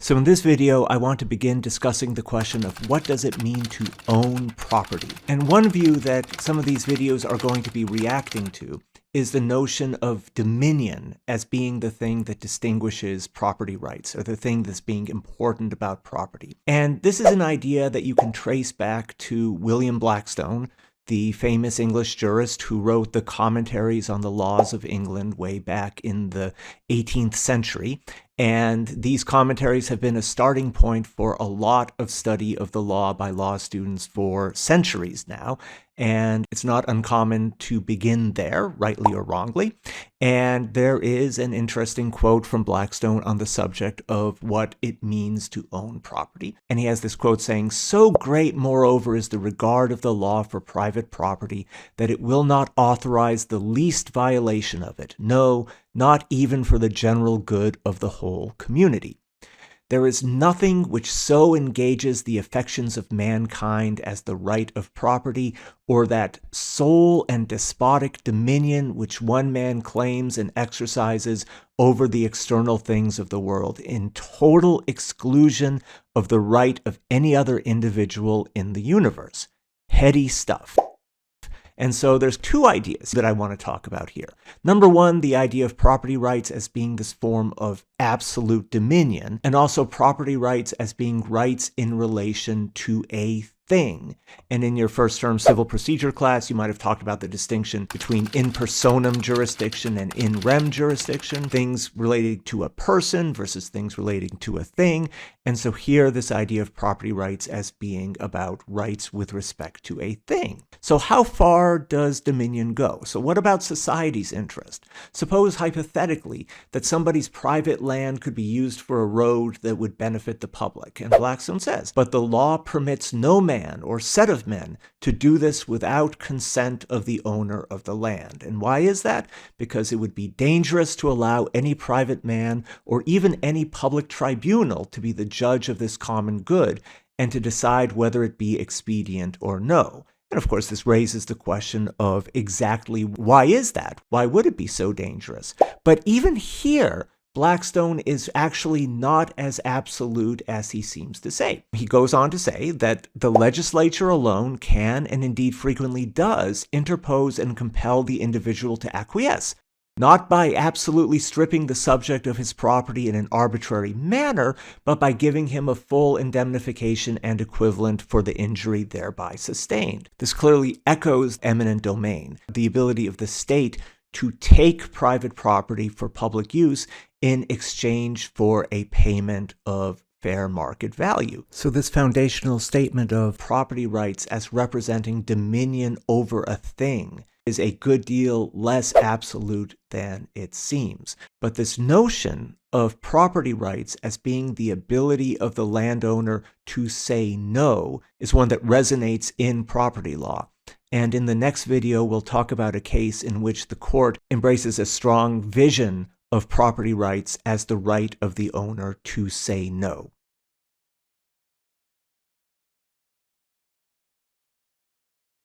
So in this video, I want to begin discussing the question of what does it mean to own property? And one view that some of these videos are going to be reacting to is the notion of dominion as being the thing that distinguishes property rights, or the thing that's being important about property. And this is an idea that you can trace back to William Blackstone, the famous English jurist who wrote the Commentaries on the Laws of England way back in the 18th century. And these commentaries have been a starting point for a lot of study of the law by law students for centuries now. And it's not uncommon to begin there, rightly or wrongly. And there is an interesting quote from Blackstone on the subject of what it means to own property. And he has this quote saying, "So great, moreover, is the regard of the law for private property that it will not authorize the least violation of it, no, not even for the general good of the whole community. There is nothing which so engages the affections of mankind as the right of property, or that sole and despotic dominion which one man claims and exercises over the external things of the world, in total exclusion of the right of any other individual in the universe." Heady stuff. And so there's two ideas that I want to talk about here. Number one, the idea of property rights as being this form of absolute dominion, and also property rights as being rights in relation to a thing. And in your first term civil procedure class, you might have talked about the distinction between in personam jurisdiction and in rem jurisdiction, things relating to a person versus things relating to a thing. And so here, this idea of property rights as being about rights with respect to a thing. So how far does dominion go? So what about society's interest? Suppose hypothetically that somebody's private land could be used for a road that would benefit the public. And Blackstone says, but the law permits no man or set of men to do this without consent of the owner of the land. And why is that? Because it would be dangerous to allow any private man or even any public tribunal to be the judge of this common good and to decide whether it be expedient or no. And of course, this raises the question of exactly why is that? Why would it be so dangerous? But even here, Blackstone is actually not as absolute as he seems to say. He goes on to say that the legislature alone can, and indeed frequently does, interpose and compel the individual to acquiesce, not by absolutely stripping the subject of his property in an arbitrary manner, but by giving him a full indemnification and equivalent for the injury thereby sustained. This clearly echoes eminent domain, the ability of the state to take private property for public use in exchange for a payment of fair market value. So this foundational statement of property rights as representing dominion over a thing is a good deal less absolute than it seems. But this notion of property rights as being the ability of the landowner to say no is one that resonates in property law. And in the next video, we'll talk about a case in which the court embraces a strong vision of property rights as the right of the owner to say no.